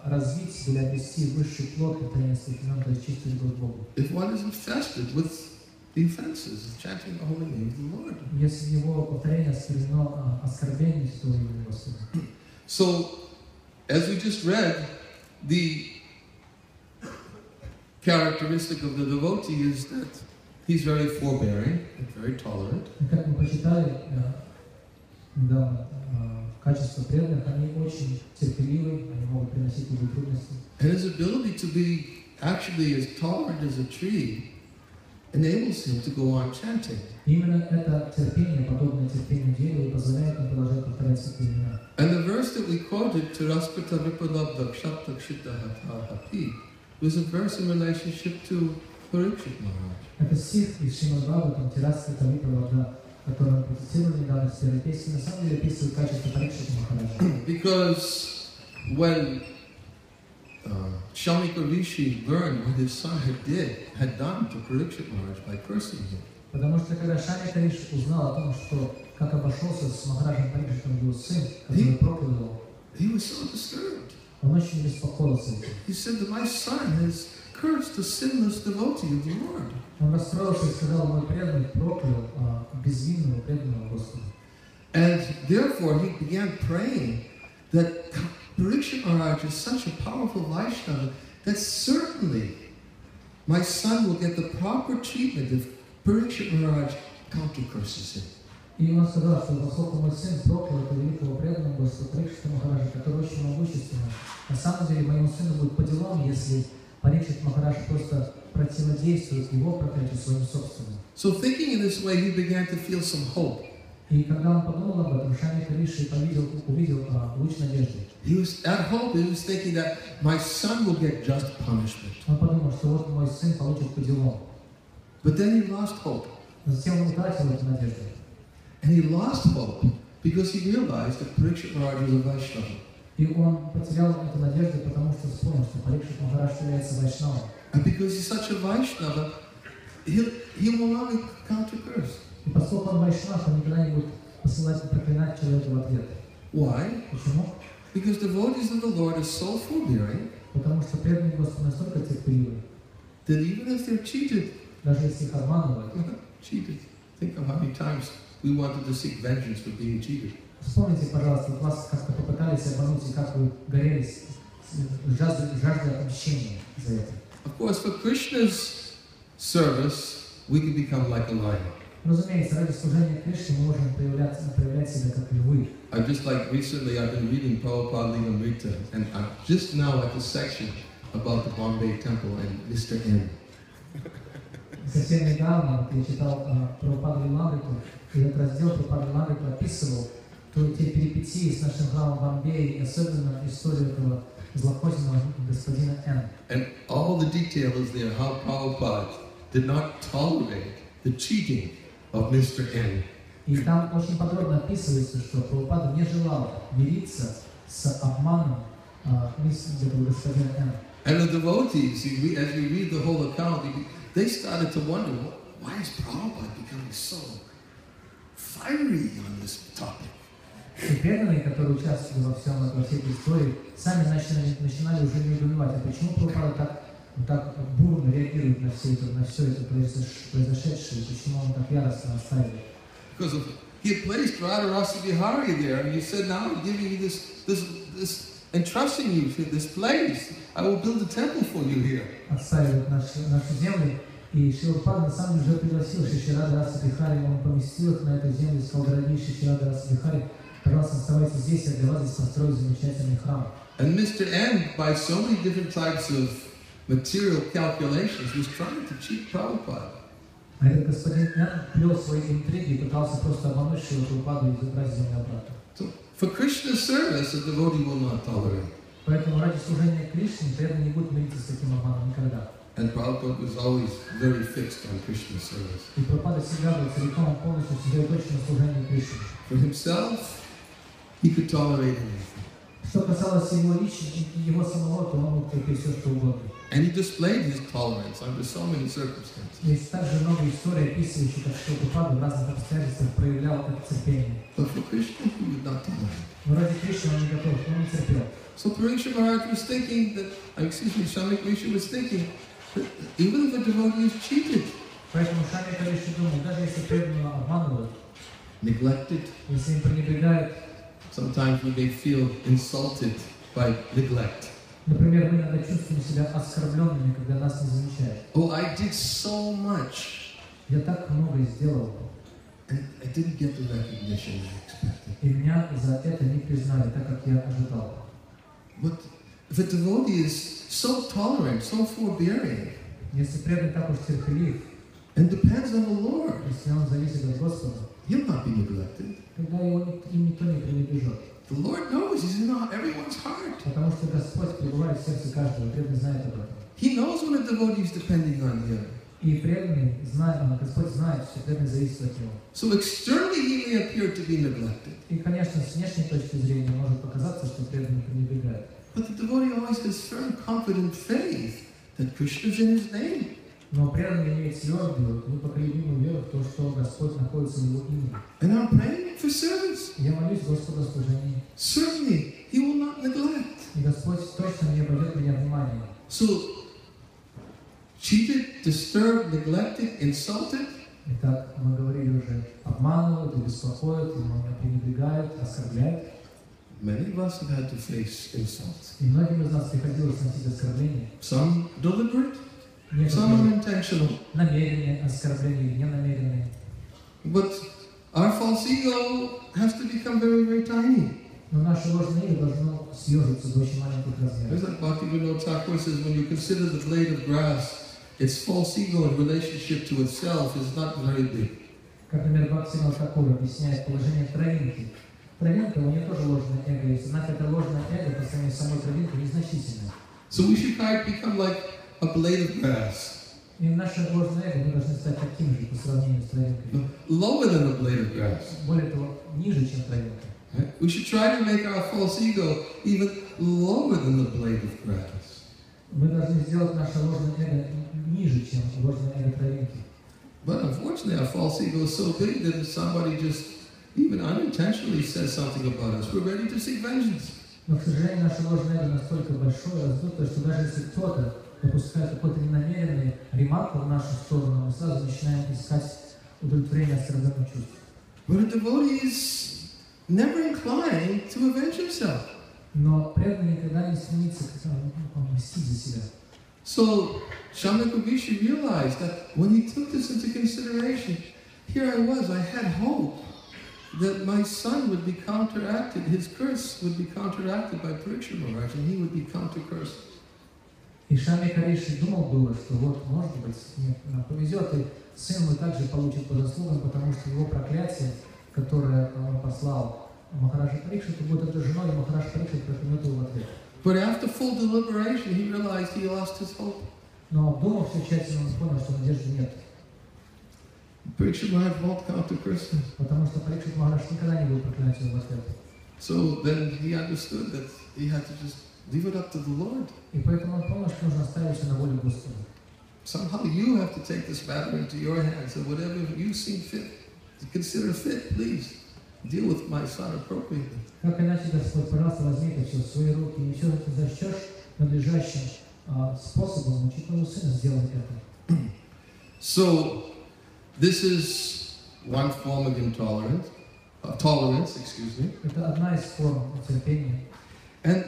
развить или обрести высший плод повторения святых имен, то есть чистую любовь к Богу. If one is infested with the offenses of chanting the holy name of the Lord. Если его повторение осквернено оскорблением святого имени Господа. So, as we just read, the characteristic of the devotee is that he's very forbearing and very tolerant. Как мы прочитали недавно, качества преданных, они очень терпеливы, они могут приносить любые трудности. And his ability to be actually as tolerant as a tree enables him to go on chanting. Именно это терпение, подобное терпению дерева, и позволяет нам продолжать повторять святые имена. And the verse that we quoted, Taraspata Vipalabda Kshatta Kshita Hati, was a verse in relationship to Parikshit Maharaj. Это стих из Шримад Бхагаватам Тираспата Випалабда, который мы процитировали недавно с первой песни, на самом деле описывает качество Парикшита Махараджа. Because when Shamika Rishi learned what his son had done to Parikshit Maharaj by cursing him, Потому что когда Шамика Риши узнал о том, что как обошелся с Махараджем Парикшитом его сын, который проклял его, he was so disturbed. он очень беспокоился этим. He said that my son has cursed a sinless devotee of the Lord. Он расстроился и сказал: мой преданный проклял безвинного преданного Господу. And therefore he began praying that Parikshit Maharaj is such a powerful Vaishnava that certainly my son will get the proper treatment if Parikshit Maharaj counter-curses him. И он сказал, что поскольку мой сын проклял этого великого преданного Господа Парикшита Махараджа, который очень могущественный, на самом деле моему сыну будет по делам, если Парикшит Махарадж просто противодействует его проклятию своим собственным. So thinking in this way, he began to feel some hope. И когда он подумал об этом, Шамика Риши увидел луч надежды. He was at hope. He was thinking that my son will get just punishment. Он подумал, что вот мой сын получит по делам. But then he lost hope. Затем он утратил эту надежду. And he lost hope because he realized that Parikshit Maharaj was a Vaishnava. И он потерял эту надежду, потому что вспомнил, что Парикшит Махарадж является Вайшнавом. And because he's such a Vaishnava, he will not counter-curse. И поскольку он Вайшнав, он никогда не будет посылать и проклинать человека в ответ. Why? Почему? Because devotees of the Lord are so forbearing Потому что преданные Господу настолько терпеливы, that even if they're cheated, даже если их обманывают. cheated. Think of how many times we wanted to seek vengeance for being cheated. Вспомните, пожалуйста, вот вас как-то попытались обмануть, и как вы горели жаждой отмщения за это. Of course, for Krishna's service, we can become like a lion. Разумеется, ради служения Кришне мы можем проявлять себя как львы. Just like recently, I've been reading Prabhupada Lilamrita, and I'm just now at the section about the Bombay Temple and Mr. N. Совсем недавно я читал Прабхупаду Лиламриту, и этот раздел Прабхупады Лиламриту описывал те перипетии с нашим храмом в Бомбее, и особенно историю этого злокозненного господина Н. And all the detail is there, how Prabhupada did not tolerate the cheating of Mr. N. И там очень подробно описывается, что Прабхупада не желал мириться с обманом этого господина Н. And the devotees, as you read the whole account, they started to wonder, why is Prabhupada becoming so fiery on this topic? И преданные, которые участвовали во всей этой истории, сами начинали уже недоумевать, а почему Прабхупада так бурно реагирует на все это произошедшее, почему он так яростно настаивает. Because he had placed Radha Rasa Bihari there, and he said, now I'm giving you this entrusting you to this place. I will build a temple for you here. Отстаивает нашу землю, и Шрила на самом деле уже пригласил Шри Рада Раса Бихари, он поместил их на эту землю, сказал: дорогие Шри Рада Раса Бихари, пожалуйста, оставайтесь здесь, я для вас здесь построю замечательный храм. And Mr. N, by so many different types of material calculations, was trying to cheat Prabhupada. А этот господин Н плел свои интриги и пытался просто обмануть Шрилу Прабхупаду и забрать землю обратно. So, for Krishna's service, a devotee will not tolerate. Поэтому ради служения Кришне преданный не будет мириться с таким обманом никогда. And Prabhupada was always very fixed on Krishna's service. И Прабхупада всегда был целиком полностью сосредоточен на служении Кришне. For himself, he could tolerate anything. Что касалось его личности, его самого, то он мог терпеть все, что угодно. And he displayed his tolerance under so many circumstances. Есть также много историй, описывающих, как Прабхупада в разных обстоятельствах проявлял это терпение. But for Krishna, he would not tolerate. Но ради Кришны он не готов, он не терпел. So Parikshit Maharaj was thinking that, Shamik Rishi was thinking, that even if a devotee is cheated, Поэтому Шамика Риши думал, даже если преданного обманывают, neglected, если им пренебрегают, sometimes we may feel insulted by neglect. например, мы иногда чувствуем себя оскорбленными, когда нас не замечают. Oh, I did so much. Я так много сделал, And I didn't get the recognition I expected. и меня за это не признали, так как я ожидал. But if a devotee is so tolerant, so forbearing, Если преданный так уж терпелив, and depends on the Lord, если он зависит от Господа, he'll not be neglected. тогда им никто не пренебрежет. The Lord knows. He's in everyone's heart. Потому что Господь пребывает в сердце каждого, преданный знает об этом. He knows when a devotee is depending on Him. И преданный знает, Господь знает, что преданный зависит от него. So externally he may appear to be neglected. И, конечно, с внешней точки зрения может показаться, что преданный пренебрегает. But the devotee always has firm, confident faith that Krishna is in his name. Но преданный имеет твердую, непоколебимую веру в то, что Господь находится в его имени. And I'm praying for service. Я молюсь Господу о служении. Certainly, He will not neglect. И Господь точно не обойдет меня вниманием. So, cheated, disturbed, neglected, insulted. Итак, мы говорили уже, обманывают и беспокоят, и меня пренебрегают, оскорбляют. Many of us have had to face insults. И многим из нас приходилось носить оскорбления. Some deliberate, some unintentional. Намеренные оскорбления или ненамеренные. But our false ego has to become very, very tiny. Но наше ложное эго должно съежиться до очень маленьких размеров. There's like Bhaktivinoda Thakur says, when you consider the blade of grass, its false ego in relationship to itself is not very big. Как, например, Бхактивinoda Тхакур объясняет положение травинки. Травинка, у нее тоже ложное эго есть, однако это ложное эго по сравнению с самой травинкой незначительное. So we should try to become like a blade of grass. И наше ложное эго, мы должны стать таким же по сравнению с травинкой. Lower than a blade of grass. Более того, ниже, чем травинка. We should try to make our false ego even lower than the blade of grass. Мы должны сделать наше ложное эго ниже, чем ложное эго травинки. But unfortunately, our false ego is so big that if somebody just even unintentionally says something about us, we're ready to seek vengeance. Но, к сожалению, наше ложное эго настолько большое, раздутое, что даже если кто-то допускает какой-то ненамеренный ремарку в нашу сторону, мы сразу начинаем искать удовлетворение оскорбленных чувств. But a devotee is never inclined to avenge himself. Но преданный никогда не стремится мстить за себя. So, Shamakabhishi realized that when he took this into consideration, here I was, I had hope that my son would be counteracted, his curse would be counteracted by Parikshit Maharaj, and he would be counter-cursed. И Шамикариши думал было, что вот, может быть, мне повезет, и сын мой также получит по заслугам, потому что его проклятие, которое он послал Махараджа Парикшиту, будет отражено, и Махарадж Парикшит проклянет его в ответ. But after full deliberation, he realized he lost his hope. Но обдумав все тщательно, он понял, что надежды нет. Parikshit Maharaj won't counter-curse him. Потому что Парикшит Махарадж никогда не будет проклять его в ответ. So then he understood that he had to just leave it up to the Lord. И поэтому он понял, что нужно оставить все на волю Господа. Somehow you have to take this matter into your hands, and whatever you see fit, consider fit, please deal with my son appropriately. Как иначе, Господь, пожалуйста, возьми это все в свои руки, и все это зачтешь надлежащим способом, учить моего сына сделать это. So, this is one form of intolerance, tolerance, excuse me. Это одна из форм терпения. And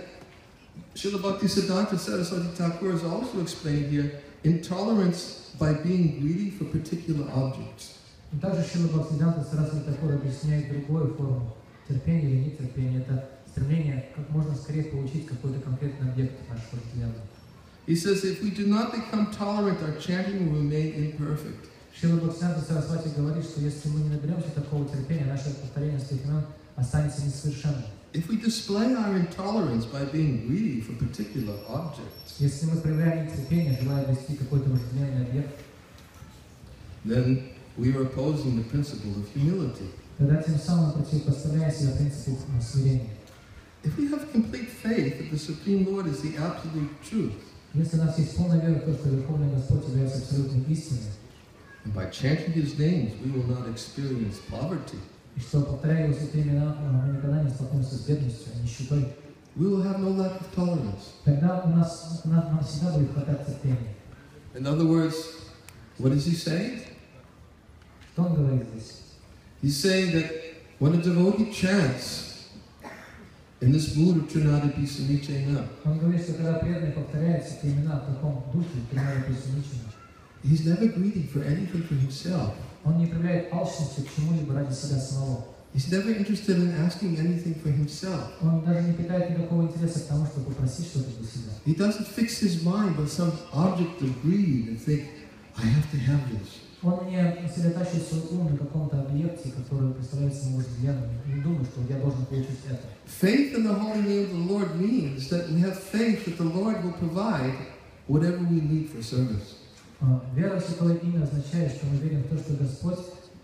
Srila Bhaktisiddhanta Saraswati Thakur has also explained here intolerance by being greedy for particular objects. И также Шрила Бхактисиддханта Сарасвати Тхакур объясняет другую форму терпения или нетерпения. Это стремление как можно скорее получить какой-то конкретный объект нашего взгляда. He says if we do not become tolerant, our chanting will remain imperfect. Шрила Бхактисиддханта Сарасвати говорит, что если мы не наберемся такого терпения, наше повторение святых имен останется несовершенным. If we display our intolerance by being greedy for particular objects, если мы проявляем нетерпение, желая обрести какой-то вожделенный объект, then we are opposing the principle of humility. тогда тем самым противопоставляя себя принципу смирения. If we have complete faith that the Supreme Lord is the absolute truth, если у нас есть полная вера в то, что Верховный Господь является абсолютной истиной, and by chanting His names, we will not experience poverty. И что, повторяя его святые имена, мы никогда не столкнемся с бедностью, нищетой. We will have no lack of tolerance. Тогда нам всегда будет хватать терпения. In other words, what is he saying? Что он говорит здесь? He's saying that when a devotee chants in this mood of Trnad sunicena, Он говорит, что когда преданный повторяет святые имена в таком духе, Trnad sunicena, he's never greedy for anything for himself. он не проявляет алчности к чему-либо ради себя самого. He's never interested in asking anything for himself. Он даже не питает никакого интереса к тому, чтобы попросить что-то для себя. He doesn't fix his mind on some object of greed and think, I have to have this. Он не сосредотачивает свой ум на каком-то объекте, который представляется ему взглядом, и не думает, что я должен получить это. Faith in the holy name of the Lord means that we have faith that the Lord will provide whatever we need for service. Вера в Святое Имя означает, что мы верим в то, что Господь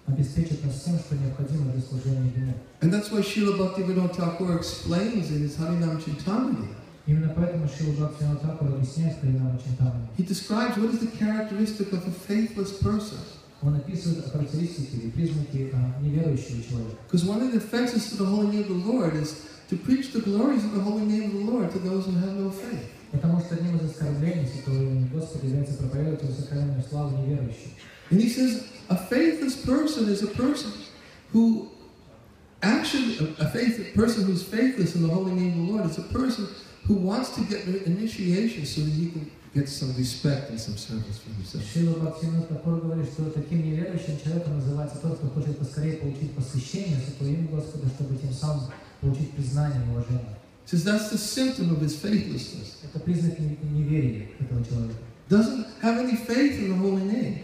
обеспечит нас всем, что необходимо для служения Ему. And that's why Srila Bhaktivinoda Thakur explains in his Harinam Chintamani. Именно поэтому Шрила Бхактивинода Тхакур объясняет в Харинама Чинтамани. He describes what is the characteristic of a faithless person. Он описывает характеристики или признаки неверующего человека. Because one of the offenses to the holy name of the Lord is to preach the glories of the holy name of the Lord to those who have no faith. Потому что одним из оскорблений Святого имени Господа является проповедовать его сокровенную славу неверующих. And he says a faithless person is a person who actually, a person who's faithless in the holy name of the Lord is a person who wants to get initiation so that he can get some respect and some service for himself. Шрила Бхактивинода Тхакур говорит, что таким неверующим человеком называется тот, кто хочет поскорее получить посвящение Святого имени Господа, чтобы тем самым получить признание и уважение. He says that's the symptom of his faithlessness. Это признак неверия этого человека. Doesn't have any faith in the holy name.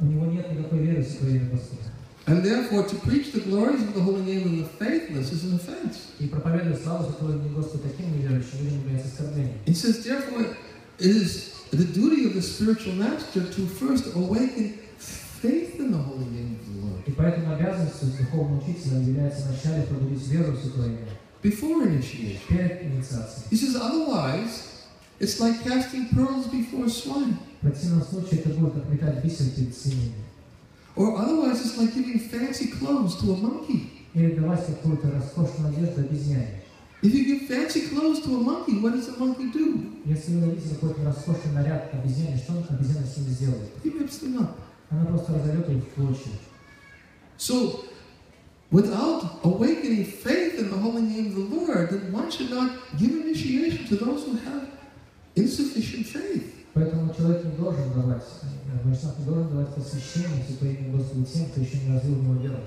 У него нет никакой веры в Святое имя Господа. And therefore, to preach the glories of the holy name of the faithless is an offense. И проповедовать славу Святого имени Господа таким неверующим людям является оскорблением. It says, therefore, it is the duty of the spiritual master to first awaken faith in the holy name of the Lord. И поэтому обязанностью духовного учителя является вначале пробудить веру в Святое имя. Before initiation. Перед инициацией. He says, otherwise, it's like casting pearls before swine. В противном случае это будет как метать бисер перед свиньями. Or otherwise, it's like giving fancy clothes to a monkey. Или давать какую-то роскошную одежду обезьяне. If you give fancy clothes to a monkey, what does the monkey do? Если вы дадите какой-то роскошный наряд обезьяне, что обезьяна с ним сделает? He rips them up. Она просто разорвет их в клочья. So, without awakening faith in the holy name of the Lord, then one should not give initiation to those who have insufficient faith. Поэтому человек не должен давать, Вайшнав не должен давать посвящение Святое имя Господу тем, кто еще не развил в него веру.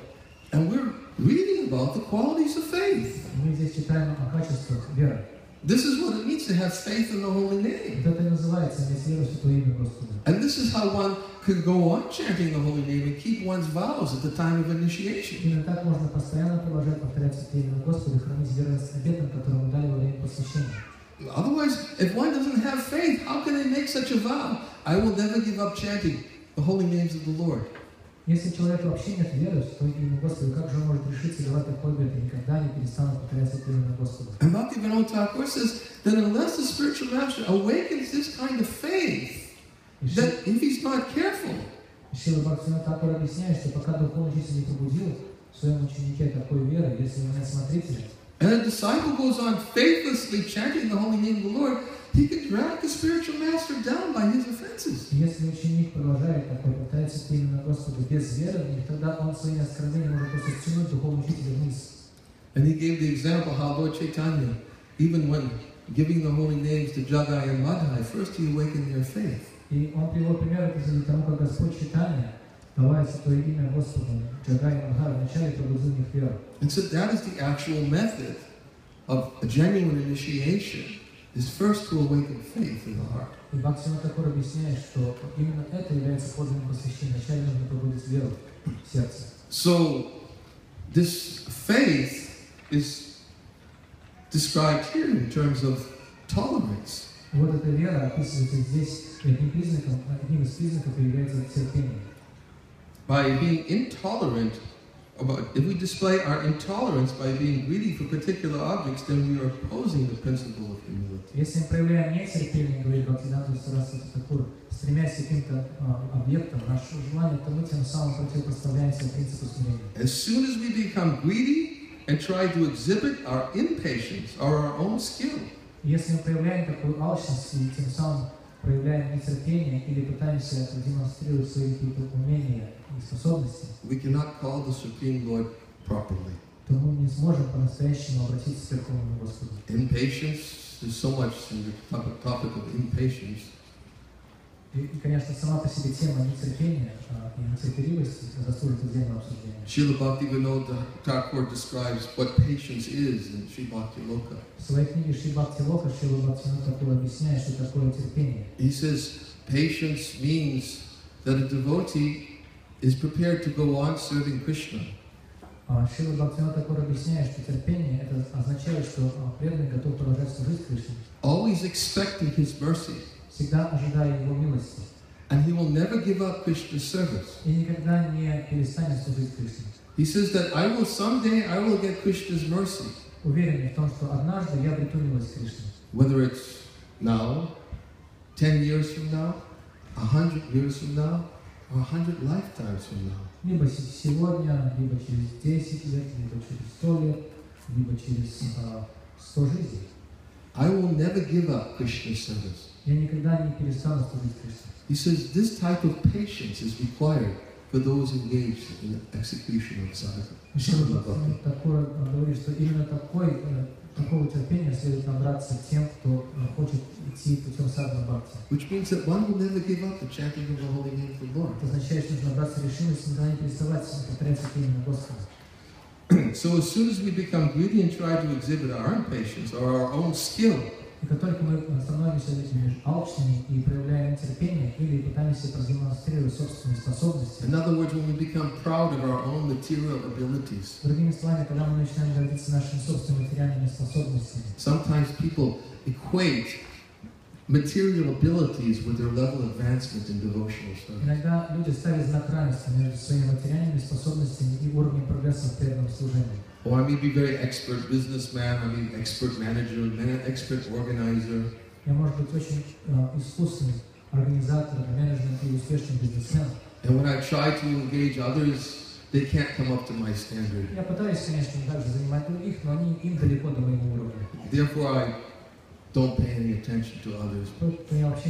And we're reading about the qualities of faith. Мы здесь читаем о качествах веры. This is what it means to have faith in the holy name. Вот это и называется иметь веру в Святое имя Господа. And this is how one can go on chanting the holy name and keep one's vows at the time of initiation. Именно так можно постоянно продолжать повторять Святое имя Господа и хранить верность обетам, которые мы дали во время посвящения. Otherwise, if one doesn't have faith, how can they make such a vow? I will never give up chanting the holy names of the Lord. Если человек вообще нет веры в Святое имя Господа, как же он может решиться давать такой обет и никогда не перестанет повторять Святое имя Господа? And Bhaktivinoda Thakur says that unless the spiritual master awakens this kind of faith, that if he's not careful, Шрила Бхактивинода Тхакур объясняет, что пока духовный учитель не пробудил в своем ученике такой веры, если он не смотритель, and a disciple goes on faithlessly chanting the holy name of the Lord, he can drag the spiritual master down by his offenses. если ученик продолжает такой повторять Святое имя Господа без веры в них, тогда он своими оскорблениями может просто стянуть духовного учителя вниз. And he gave the example how Lord Chaitanya, even when giving the holy names to Jagai and Madhai, first he awakened their faith. И он привел пример тому, как Господь Чайтанья, давая Святое имя Господу, Джагай и Мадхай, вначале пробудил в них веру. And so that is the actual method of a genuine initiation, is first to awaken faith in the heart. И Бхактивинода Тхакур объясняет, что именно это является подлинным посвящением. Вначале нужно пробудить веру в сердце. So this faith is described here in terms of tolerance. Вот эта вера описывается здесь, и одним из признаков является терпение. By being intolerant, if we display our intolerance by being greedy for particular objects, then we are opposing the principle of humility. Если мы проявляем нетерпение, говорит Бхактивинода Тхакур, стремясь к каким-то объектам, наше желание, то мы тем самым противопоставляемся принципу смирения. As soon as we become greedy and try to exhibit our impatience or our own skill, если мы проявляем такую алчность и тем самым проявляем нетерпение или пытаемся демонстрировать свои какие-то умения и способности, we cannot call the Supreme Lord properly. то мы не сможем по-настоящему обратиться к Верховному Господу. Impatience, there's so much in the topic of impatience. И, конечно, сама по себе тема нетерпения и нетерпеливости заслужит отдельного обсуждения. Srila Bhaktivinoda Thakur describes what patience is in Sri Bhakti Loka. В своей книге Шри Бхакти Лока Шрила Бхактивинода Тхакур объясняет, что такое терпение. He says patience means that a devotee is prepared to go on serving Krishna. Шрила Бхактивинода Тхакур объясняет, что терпение это означает, что преданный готов продолжать служить Кришне. Always expecting his mercy. Всегда ожидая его милости. And he will never give up Krishna's service. И никогда не перестанет служить Кришне. He says that someday I will get Krishna's mercy. Уверен в том, что однажды я обрету милость Кришны. Whether it's now, 10 years from now, 100 years from now, or 100 lifetimes from now. Либо сегодня, либо через 10 лет, либо через 100 лет, либо через 100 жизней. I will never give up Krishna's service. Я никогда не перестану служить Кришне. He says this type of patience is required for those engaged in the execution of sadhana. Такое говорит, что именно такого терпения следует набраться тем, кто хочет идти путем садхана бхакти. Which means that one will never give up the chanting of the holy name of the Lord. Это означает, что нужно набраться решимости никогда не переставать повторять имя Господа. So as soon as we become greedy and try to exhibit our own patience or our own skill, и как только мы становимся этими алчными и проявляем терпение или пытаемся продемонстрировать собственные способности, in other words, when we become proud of our own material abilities, другими словами, когда мы начинаем гордиться нашими собственными материальными способностями, sometimes people equate material abilities with their level of advancement in devotional service. иногда люди ставят знак равенства между своими материальными способностями и уровнем прогресса в преданном служении. Oh, I may be very expert businessman, I may be expert manager, expert organizer. Я, может быть, очень искусный организатор, менеджер и успешный бизнесмен. And when I try to engage others, they can't come up to my standard. Я пытаюсь, конечно, также занимать других, но им далеко до моего уровня. Therefore, I don't pay any attention to others. Я вообще